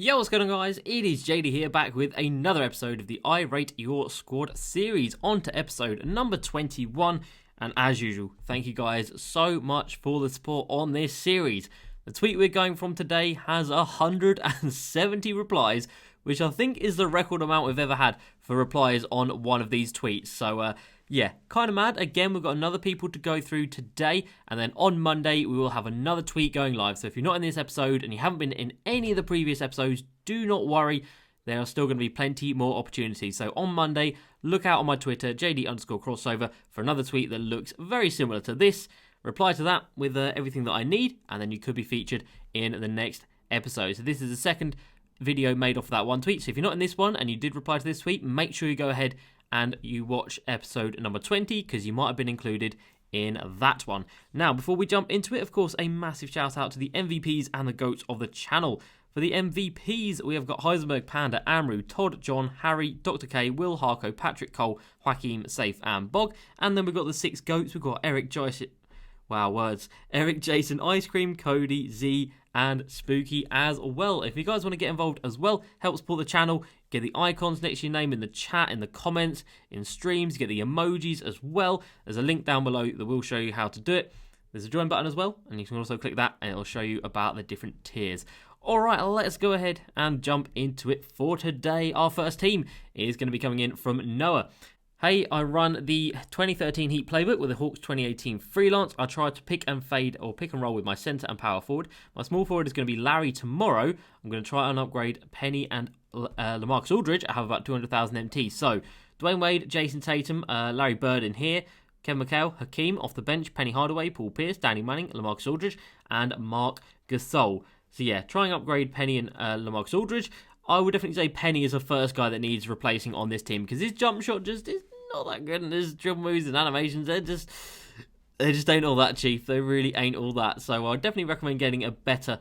Yo, what's going on, guys? It is JD here, back with another episode of the I Rate Your Squad series. On to episode number 21, and as usual, thank you guys so much for the support on this series. The tweet we're going from today has 170 replies, which I think is the record amount we've ever had for replies on one of these tweets. So, yeah, kind of mad. Again, we've got another people to go through today, and then on Monday we will have another tweet going live. So if you're not in this episode and you haven't been in any of the previous episodes, do not worry. There are still going to be plenty more opportunities. So on Monday, look out on my Twitter, JD_crossover, for another tweet that looks very similar to this. Reply to that with everything that I need, and then you could be featured in the next episode. So this is the second video made off of that one tweet. So if you're not in this one and you did reply to this tweet, make sure you go ahead and you watch episode number 20, because you might have been included in that one. Now, before we jump into it, of course, a massive shout out to the MVPs and the GOATs of the channel. For the MVPs, we have got Heisenberg, Panda, Amru, Todd, John, Harry, Dr. K, Will, Harko, Patrick, Cole, Joaquin, Safe, and Bog. And then we've got the 6 GOATs. We've got Eric, Joyce, wow, words. Eric, Jason, Ice Cream, Cody, Z, and Spooky as well. If you guys want to get involved as well, help support the channel, get the icons next to your name in the chat, in the comments, in streams, get the emojis as well. There's a link down below that will show you how to do it. There's a join button as well, and you can also click that and it'll show you about the different tiers. Alright, let's go ahead and jump into it for today. Our first team is going to be coming in from Noah. Hey, I run the 2013 Heat playbook with the Hawks 2018 freelance. I try to pick and fade or pick and roll with my centre and power forward. My small forward is going to be Larry tomorrow. I'm going to try and upgrade Penny and LaMarcus Aldridge. I have about 200,000 MT. So, Dwayne Wade, Jason Tatum, Larry Bird in here, Kevin McHale, Hakeem off the bench, Penny Hardaway, Paul Pierce, Danny Manning, LaMarcus Aldridge, and Mark Gasol. So yeah, try and upgrade Penny and LaMarcus Aldridge. I would definitely say Penny is the first guy that needs replacing on this team, because his jump shot just is not that good, and his dribble moves and animations, they just ain't all that, Chief. They really ain't all that. So I definitely recommend getting a better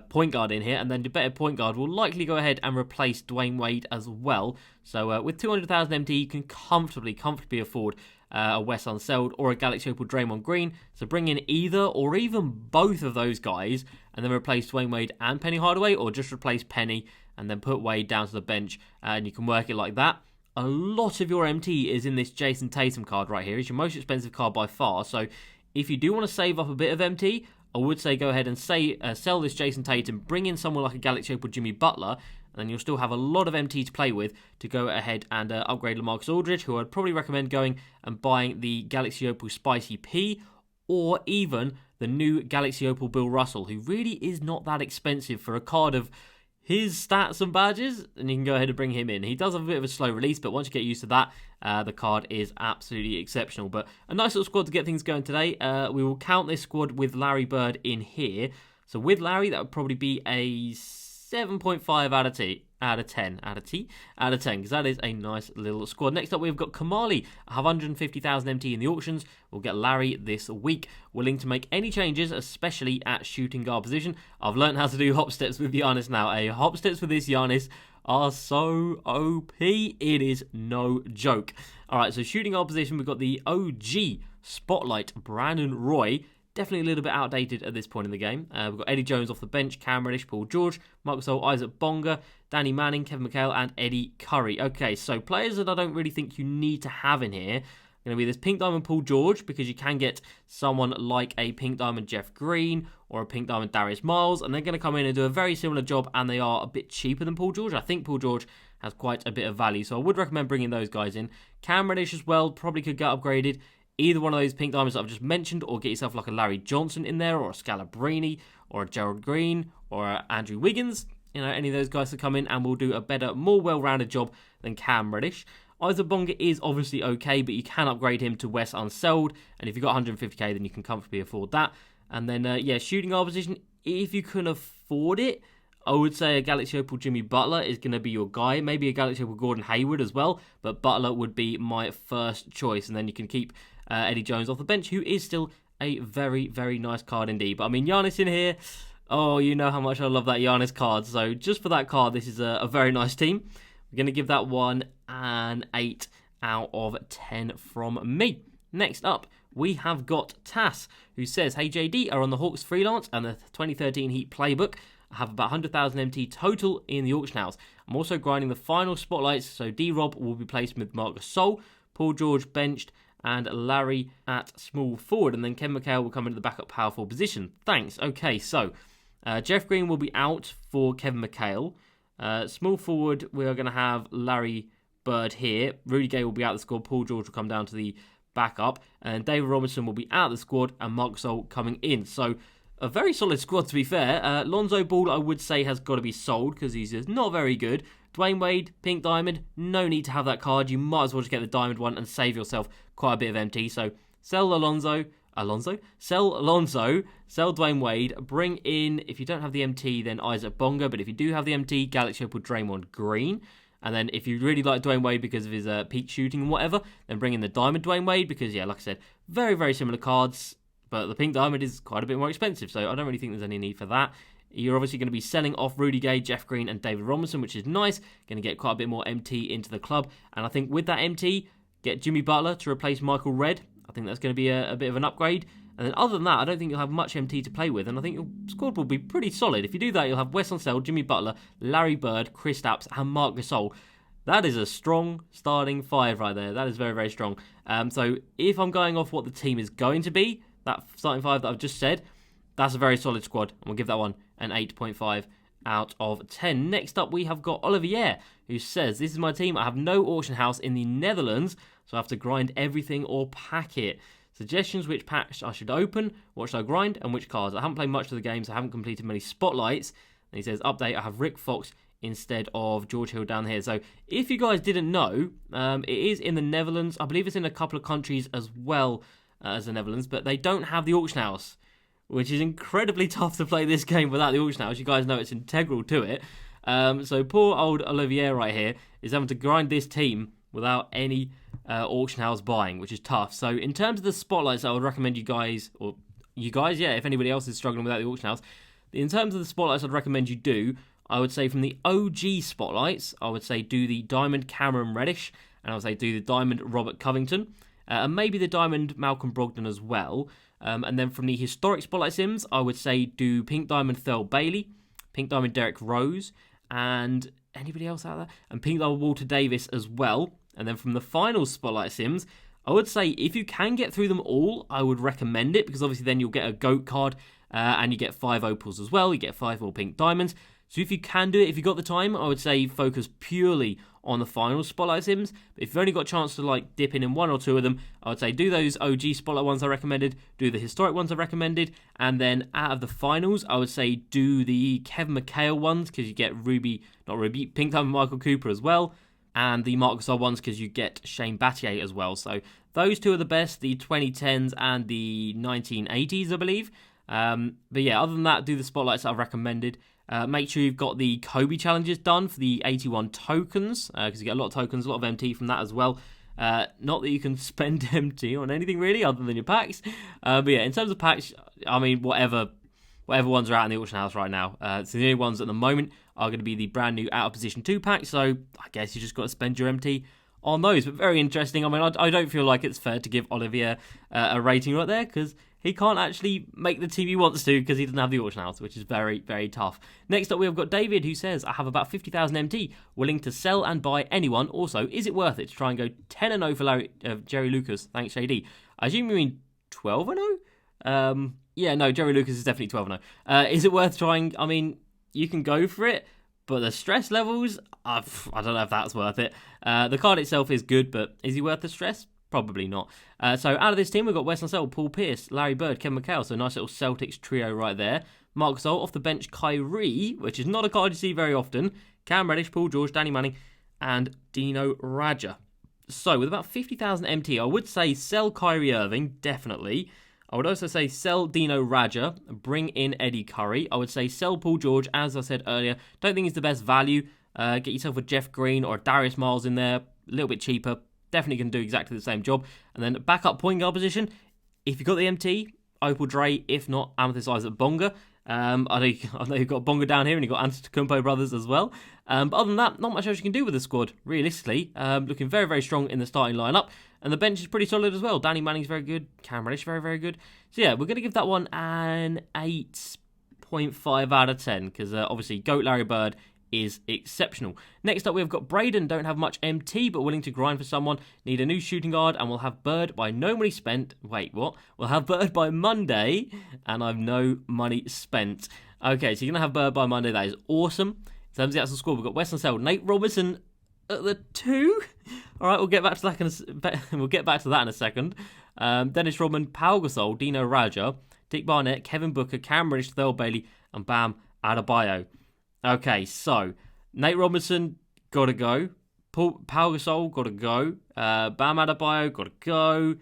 point guard in here, and then the better point guard will likely go ahead and replace Dwayne Wade as well. So with 200,000 MT, you can comfortably afford a Wes Unseld or a Galaxy Opal Draymond Green. So bring in either or even both of those guys, and then replace Dwayne Wade and Penny Hardaway, or just replace Penny and then put Wade down to the bench, and you can work it like that. A lot of your MT is in this Jason Tatum card right here. It's your most expensive card by far. So if you do want to save up a bit of MT, I would say go ahead and sell this Jason Tatum, bring in someone like a Galaxy Opal Jimmy Butler, and then you'll still have a lot of MT to play with to go ahead and upgrade LaMarcus Aldridge, who I'd probably recommend going and buying the Galaxy Opal Spicy P, or even the new Galaxy Opal Bill Russell, who really is not that expensive for a card of his stats and badges, and you can go ahead and bring him in. He does have a bit of a slow release, but once you get used to that, the card is absolutely exceptional. But a nice little squad to get things going today. We will count this squad with Larry Bird in here. So with Larry, that would probably be a 7.5 out of 10, because that is a nice little squad. Next up, we've got Kamali. I have 150,000 MT in the auctions. We'll get Larry this week. Willing to make any changes, especially at shooting guard position. I've learned how to do hop steps with Giannis now. Hop steps with this Giannis are so OP. It is no joke. All right, so shooting guard position, we've got the OG Spotlight, Brandon Roy. Definitely a little bit outdated at this point in the game. We've got Eddie Jones off the bench, Cam Reddish, Paul George, Mark Gasol, Isaac Bonga, Danny Manning, Kevin McHale, and Eddie Curry. Okay, so players that I don't really think you need to have in here are going to be this Pink Diamond Paul George, because you can get someone like a Pink Diamond Jeff Green or a Pink Diamond Darius Miles, and they're going to come in and do a very similar job, and they are a bit cheaper than Paul George. I think Paul George has quite a bit of value, so I would recommend bringing those guys in. Cam Reddish as well, probably could get upgraded. Either one of those pink diamonds that I've just mentioned, or get yourself like a Larry Johnson in there, or a Scalabrine, or a Gerald Green, or a Andrew Wiggins. You know, any of those guys to come in and will do a better, more well-rounded job than Cam Reddish. Isaac Bonga is obviously okay, but you can upgrade him to Wes Unseld, and if you've got 150k, then you can comfortably afford that. And then, shooting guard position, if you can afford it, I would say a Galaxy Opal Jimmy Butler is going to be your guy. Maybe a Galaxy Opal Gordon Hayward as well, but Butler would be my first choice, and then you can keep Eddie Jones off the bench, who is still a very, very nice card indeed. But I mean, Giannis in here, oh, you know how much I love that Giannis card. So just for that card, this is a very nice team. We're going to give that one an 8 out of 10 from me. Next up, we have got Tass, who says, "Hey JD, are on the Hawks freelance and the 2013 Heat playbook. I have about 100,000 MT total in the auction house. I'm also grinding the final spotlights, so D-Rob will be placed with Marc Gasol, Paul George benched, and Larry at small forward, and then Kevin McHale will come into the backup power forward position. Thanks. Okay, so Jeff Green will be out for Kevin McHale. Small forward, we are going to have Larry Bird here. Rudy Gay will be out of the squad. Paul George will come down to the backup, and David Robinson will be out of the squad, and Marc Gasol coming in. So a very solid squad, to be fair. Lonzo Ball, I would say, has got to be sold because he's just not very good. Dwayne Wade, Pink Diamond, no need to have that card. You might as well just get the Diamond one and save yourself quite a bit of MT. So sell Alonzo, sell Dwayne Wade, bring in, if you don't have the MT, then Isaac Bonga, but if you do have the MT, Galaxy Opal Draymond Green. And then if you really like Dwayne Wade because of his peak shooting and whatever, then bring in the Diamond Dwayne Wade because, yeah, like I said, very, very similar cards. But the Pink Diamond is quite a bit more expensive, so I don't really think there's any need for that. You're obviously going to be selling off Rudy Gay, Jeff Green, and David Robinson, which is nice. Going to get quite a bit more MT into the club. And I think with that MT, get Jimmy Butler to replace Michael Redd. I think that's going to be a bit of an upgrade. And then other than that, I don't think you'll have much MT to play with. And I think your squad will be pretty solid. If you do that, you'll have Wes Unseld, Jimmy Butler, Larry Bird, Chris Stapps, and Marc Gasol. That is a strong starting five right there. That is very, very strong. So if I'm going off what the team is going to be, that starting five that I've just said, that's a very solid squad. And we'll give that one an 8.5 out of 10. Next up, we have got Olivier, who says, this is my team. I have no auction house in the Netherlands, so I have to grind everything or pack it. Suggestions which packs I should open, what should I grind, and which cards. I haven't played much of the game, so I haven't completed many spotlights. And he says, update, I have Rick Fox instead of George Hill down here. So if you guys didn't know, it is in the Netherlands. I believe it's in a couple of countries as well as the Netherlands, but they don't have the auction house, which is incredibly tough to play this game without the auction house. You guys know it's integral to it. So poor old Olivier right here is having to grind this team without any auction house buying, which is tough. So in terms of the spotlights, I would recommend you guys, if anybody else is struggling without the auction house, in terms of the spotlights I'd recommend you do, I would say from the OG spotlights, I would say do the Diamond Cameron Reddish, and I would say do the Diamond Robert Covington, and maybe the Diamond Malcolm Brogdon as well. And then from the historic spotlight sims, I would say do Pink Diamond Thurl Bailey, Pink Diamond Derrick Rose, and anybody else out there? And Pink Diamond Walter Davis as well. And then from the final spotlight sims, I would say if you can get through them all, I would recommend it, because obviously then you'll get a GOAT card, and you get 5 opals as well. You get 5 more Pink Diamonds. So if you can do it, if you've got the time, I would say focus purely on the final spotlight sims. But if you've only got a chance to dip in one or two of them, I would say do those OG spotlight ones I recommended, do the historic ones I recommended, and then out of the finals, I would say do the Kevin McHale ones, because you get Pink Diamond Michael Cooper as well, and the Marc Gasol ones because you get Shane Battier as well. So those two are the best, the 2010s and the 1980s, I believe. But yeah, other than that, do the spotlights that I've recommended. Make sure you've got the Kobe challenges done for the 81 tokens, because you get a lot of tokens, a lot of MT from that as well. Not that you can spend MT on anything really other than your packs. But yeah, in terms of packs, I mean, whatever ones are out in the auction house right now. So the only ones at the moment are going to be the brand new out of position 2 pack. So I guess you just got to spend your MT on those. But very interesting. I mean, I don't feel like it's fair to give Olivier a rating right there, because he can't actually make the team he wants to because he doesn't have the auction house, which is very, very tough. Next up, we've got David, who says, I have about 50,000 MT, willing to sell and buy anyone. Also, is it worth it to try and go 10-0 for Jerry Lucas? Thanks, JD. I assume you mean 12-0? Yeah, no, Jerry Lucas is definitely 12-0. Is it worth trying? I mean, you can go for it, but the stress levels, I don't know if that's worth it. The card itself is good, but is he worth the stress? Probably not. So out of this team, we've got Wes Unseld, Paul Pierce, Larry Bird, Kevin McHale. So nice little Celtics trio right there. Marc Gasol off the bench, Kyrie, which is not a card you see very often. Cam Reddish, Paul George, Danny Manning, and Dino Radja. So with about 50,000 MT, I would say sell Kyrie Irving, definitely. I would also say sell Dino Radja, bring in Eddie Curry. I would say sell Paul George, as I said earlier. Don't think he's the best value. Get yourself a Jeff Green or a Darius Miles in there, a little bit cheaper. Definitely can do exactly the same job. And then backup point guard position, if you've got the MT, Opal Dre. If not, Amethyst Isaac Bonga. I know you've got Bonga down here and you've got Antetokounmpo brothers as well. But other than that, not much else you can do with the squad, realistically. Looking very, very strong in the starting lineup. And the bench is pretty solid as well. Danny Manning's very good. Cam Reddish, very, very good. So yeah, we're going to give that one an 8.5 8.5 out of 10, because obviously GOAT Larry Bird is exceptional. Next up, we've got Braden. Don't have much MT, but willing to grind for someone. Need a new shooting guard, and we'll have Bird by no money spent. Wait, what? We'll have Bird by Monday, and I've no money spent. Okay, so you're going to have Bird by Monday. That is awesome. In terms of the actual squad, we've got Western Sale, Nate Robinson at the 2. All right, we'll get back to that in a second. Dennis Rodman, Pau Gasol, Dino Raja, Dick Barnett, Kevin Booker, Cam Reddish, Thurl Bailey, and Bam Adebayo. Okay, so Nate Robinson, gotta go. Pau Gasol, gotta go. Bam Adebayo, gotta go.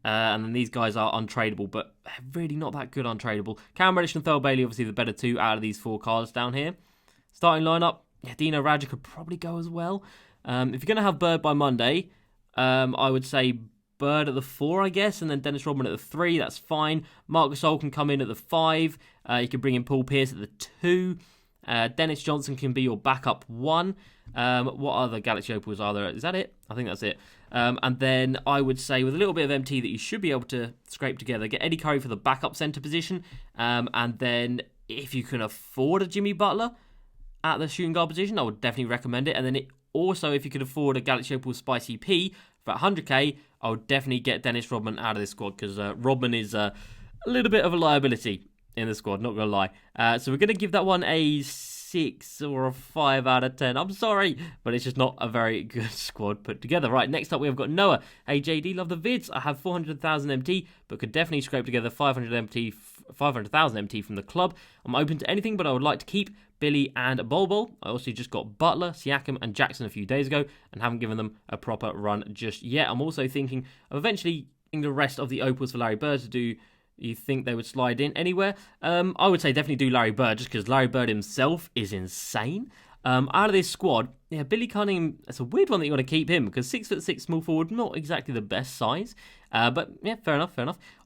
And then these guys are untradeable, but really not that good untradeable. Cam Reddish and Thurl Bailey, obviously the better 2 out of these 4 cards down here. Starting lineup, yeah, Dino Raja could probably go as well. If you're going to have Bird by Monday, I would say Bird at the 4, I guess, and then Dennis Rodman at the 3. That's fine. Marc Gasol can come in at the 5. You can bring in Paul Pierce at the 2. Dennis Johnson can be your backup 1. What other Galaxy Opals are there? Is that it? I think that's it. And then I would say with a little bit of MT that you should be able to scrape together, get Eddie Curry for the backup centre position. And then if you can afford a Jimmy Butler at the shooting guard position, I would definitely recommend it. And then also, if you could afford a Galaxy Opal Spicy P for 100k, I would definitely get Dennis Rodman out of this squad, because Rodman is a little bit of a liability in the squad, not going to lie. So we're going to give that one a 6 or a 5 out of 10. I'm sorry, but it's just not a very good squad put together. Right, next up we've got Noah. Hey JD, love the vids. I have 400,000 MT, but could definitely scrape together 500,000 MT from the club. I'm open to anything, but I would like to keep Billy and Bol Bol. I also just got Butler, Siakam, and Jackson a few days ago, and haven't given them a proper run just yet. I'm also thinking of eventually getting the rest of the Opals for Larry Bird to do. You think they would slide in anywhere? I would say definitely do Larry Bird, just because Larry Bird himself is insane. Out of this squad, yeah, Billy Cunningham, it's a weird one that you want to keep him, because 6'6" small forward, not exactly the best size. But yeah, fair enough.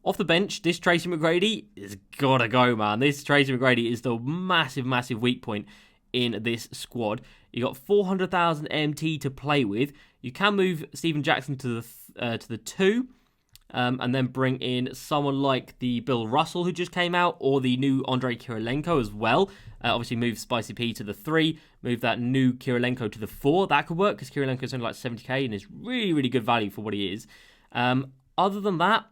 Off the bench, this Tracy McGrady has got to go, man. This Tracy McGrady is the massive weak point in this squad. You got 400,000 MT to play with. You can move Steven Jackson to the 2. And then bring in someone like the Bill Russell who just came out, or the new Andrei Kirilenko as well. Obviously move Spicy P to the 3, move that new Kirilenko to the 4. That could work, because Kirilenko is only like 70k and is really good value for what he is. Other than that,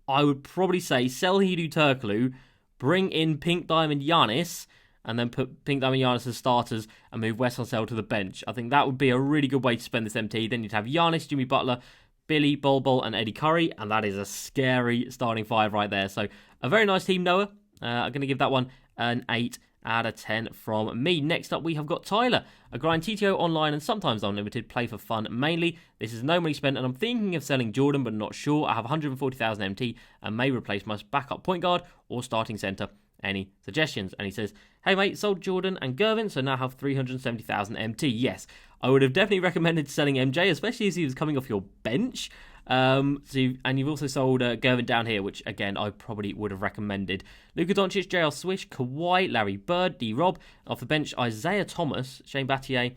I would probably say sell Hedo Turkoglu, bring in Pink Diamond Giannis, and then put Pink Diamond Giannis as starters and move Wes Unseld to the bench. I think that would be a really good way to spend this MT. Then you'd have Giannis, Jimmy Butler, Billy, Bol Bol, and Eddie Curry, and that is a scary starting 5 right there. So a very nice team, Noah. I'm going to give that one an 8 out of 10 from me. Next up, we have got Tyler. I grind TTO online and sometimes unlimited, play for fun mainly. This is no money spent, and I'm thinking of selling Jordan, but not sure. I have 140,000 MT and may replace my backup point guard or starting centre. Any suggestions? And he says, hey mate, sold Jordan and Gervin, so now have 370,000 MT. Yes, I would have definitely recommended selling MJ, especially as he was coming off your bench. And you've also sold Gervin down here, which again I probably would have recommended. Luka Doncic, JL Swish, Kawhi, Larry Bird, D-Rob. Off the bench, Isaiah Thomas, Shane Battier,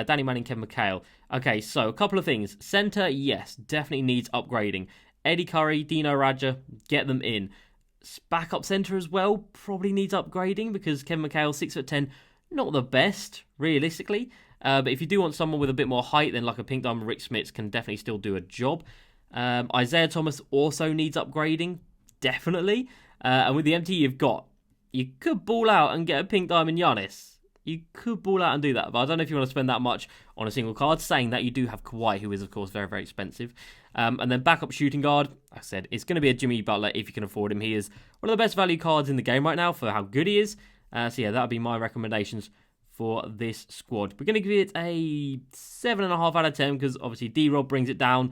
Danny Manning, Kevin McHale. Okay, so a couple of things. Centre, yes, definitely needs upgrading. Eddie Curry, Dino Raja, get them in. Backup centre as well probably needs upgrading, because Kevin McHale, 6'10", not the best realistically. But if you do want someone with a bit more height, then like a Pink Diamond Rick Smits can definitely still do a job. Isaiah Thomas also needs upgrading, definitely. And with the MT you've got, you could ball out and get a Pink Diamond Giannis. You could ball out and do that, but I don't know if you want to spend that much on a single card. Saying that, you do have Kawhi, who is, of course, very expensive. And then backup shooting guard, like I said, it's going to be a Jimmy Butler if you can afford him. He is one of the best value cards in the game right now for how good he is. So yeah, that would be my recommendations for this squad. We're going to give it a 7.5 out of 10, because obviously D-Rob brings it down.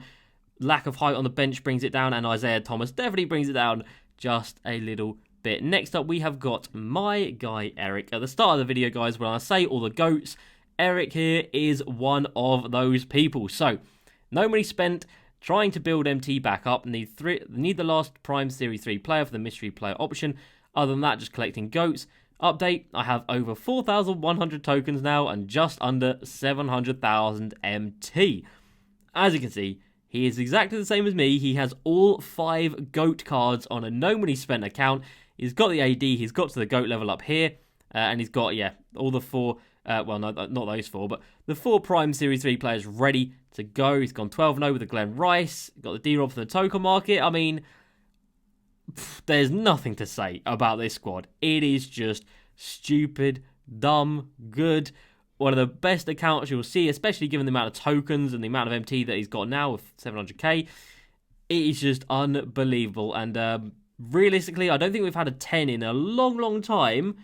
Lack of height on the bench brings it down, and Isaiah Thomas definitely brings it down just a little bit. Next up, we have got my guy Eric. At the start of the video, guys, when I say all the GOATs, Eric here is one of those people. So, no money spent, trying to build MT back up. Need the last Prime Series 3 player for the mystery player option. Other than that, just collecting GOATs. Update, I have over 4,100 tokens now and just under 700,000 MT. As you can see, he is exactly the same as me. He has all 5 GOAT cards on a no money spent account. He's got the AD, he's got to the GOAT level up here, and he's got, all the 4, well, no, not those 4, but the 4 Prime Series 3 players ready to go. He's gone 12-0 with the Glenn Rice, got the D-Rob for the token market. I mean, there's nothing to say about this squad. It is just stupid, dumb, good. One of the best accounts you'll see, especially given the amount of tokens and the amount of MT that he's got now with 700k. It is just unbelievable. And realistically, I don't think we've had a 10 in a long, long time.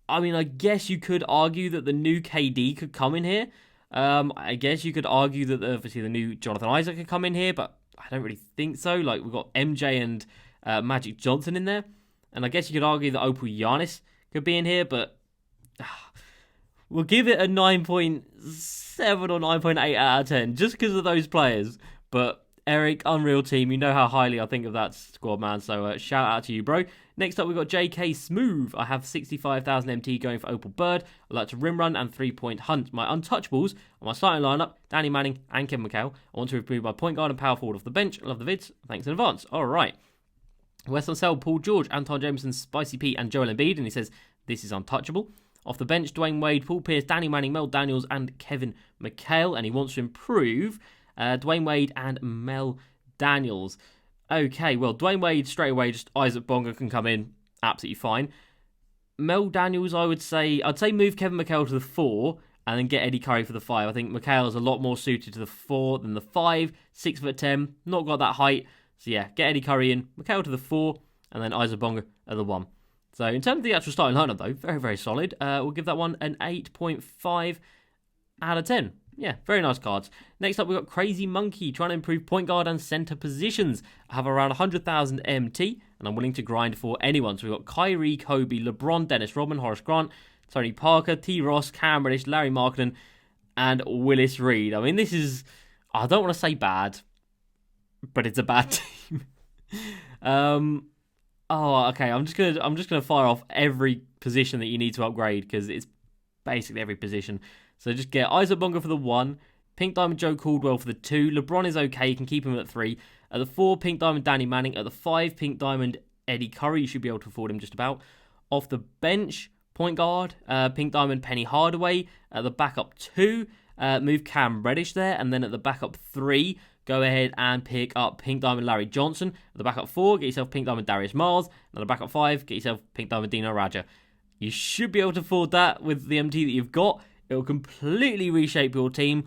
I mean, I guess you could argue that the new KD could come in here. I guess you could argue that obviously the new Jonathan Isaac could come in here, but I don't really think so. Like, we've got MJ and Magic Johnson in there. And I guess you could argue that Opal Giannis could be in here, but we'll give it a 9.7 or 9.8 out of 10 just because of those players. But Eric, unreal team. You know how highly I think of that squad, man. So shout out to you, bro. Next up, we've got JK Smooth. I have 65,000 MT going for Opal Bird. I like to rim run and 3-point hunt. My untouchables on my starting lineup, Danny Manning and Kevin McHale. I want to improve my point guard and power forward off the bench. I love the vids. Thanks in advance. All right. Weston Sell, Paul George, Anton Jameson, Spicy Pete, and Joel Embiid. And he says, this is untouchable. Off the bench, Dwayne Wade, Paul Pierce, Danny Manning, Mel Daniels, and Kevin McHale. And he wants to improve Dwayne Wade and Mel Daniels. Okay, well, Dwayne Wade straight away, just Isaac Bonga can come in, absolutely fine. Mel Daniels, I'd say move Kevin McHale to the 4 and then get Eddie Curry for the 5. I think McHale is a lot more suited to the 4 than the 5. 6'10", not got that height. So yeah, get Eddie Curry in, McHale to the 4, and then Isaac Bonga at the 1. So in terms of the actual starting lineup though, very, very solid. We'll give that one an 8.5 out of 10. Yeah, very nice cards. Next up, we've got Crazy Monkey trying to improve point guard and center positions. I have around 100,000 MT, and I'm willing to grind for anyone. So we've got Kyrie, Kobe, LeBron, Dennis Rodman, Horace Grant, Tony Parker, T. Ross, Cam Reddish, Larry Markkinen, and Willis Reed. I mean, this is, I don't want to say bad, but it's a bad team. Okay. I'm just gonna fire off every position that you need to upgrade because it's basically every position. So just get Isaac Bonga for the 1, Pink Diamond Joe Caldwell for the 2. LeBron is okay, you can keep him at 3. At the 4, Pink Diamond Danny Manning. At the 5, Pink Diamond Eddie Curry. You should be able to afford him just about. Off the bench, point guard, Pink Diamond Penny Hardaway. At the backup 2, move Cam Reddish there. And then at the backup 3, go ahead and pick up Pink Diamond Larry Johnson. At the backup 4, get yourself Pink Diamond Darius Miles. And at the backup 5, get yourself Pink Diamond Dino Raja. You should be able to afford that with the MT that you've got. It will completely reshape your team.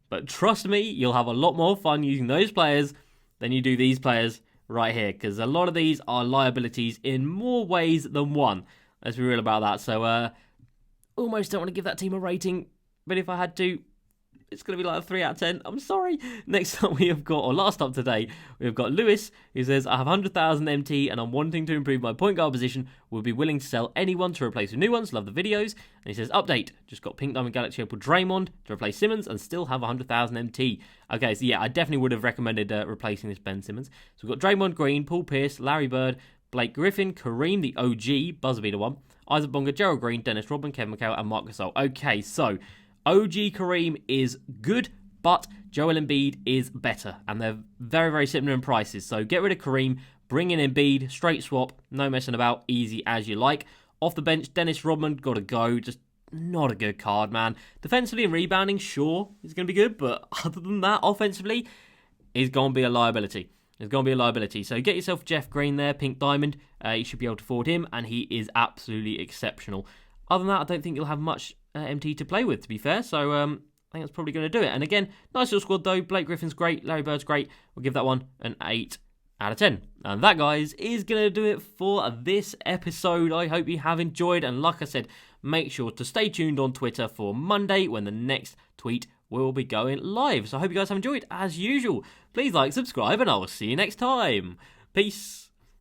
But trust me, you'll have a lot more fun using those players than you do these players right here. Because a lot of these are liabilities in more ways than one. Let's be real about that. So, almost don't want to give that team a rating. But if I had to, it's going to be like a 3 out of 10. I'm sorry. Next up we have got, or last up today, we've got Lewis, who says, I have 100,000 MT and I'm wanting to improve my point guard position. Would be willing to sell anyone to replace with new ones. Love the videos. And he says, update. Just got Pink Diamond Galaxy Opal Draymond to replace Simmons and still have 100,000 MT. Okay, so yeah, I definitely would have recommended replacing this Ben Simmons. So we've got Draymond Green, Paul Pierce, Larry Bird, Blake Griffin, Kareem, the OG, Buzzerbeater 1, Isaac Bonga, Gerald Green, Dennis Rodman, Kevin McHale, and Marc Gasol. Okay, so OG Kareem is good, but Joel Embiid is better. And they're very, very similar in prices. So get rid of Kareem, bring in Embiid, straight swap, no messing about, easy as you like. Off the bench, Dennis Rodman, got to go. Just not a good card, man. Defensively and rebounding, sure, he's going to be good. But other than that, offensively, he's going to be a liability. It's going to be a liability. So get yourself Jeff Green there, Pink Diamond. You should be able to afford him, and he is absolutely exceptional. Other than that, I don't think you'll have much MT to play with, to be fair. So I think that's probably going to do it. And again, nice little squad though. Blake Griffin's great. Larry Bird's great. We'll give that one an 8 out of 10. And that, guys, is going to do it for this episode. I hope you have enjoyed. And like I said, make sure to stay tuned on Twitter for Monday when the next tweet will be going live. So I hope you guys have enjoyed as usual. Please like, subscribe, and I will see you next time. Peace.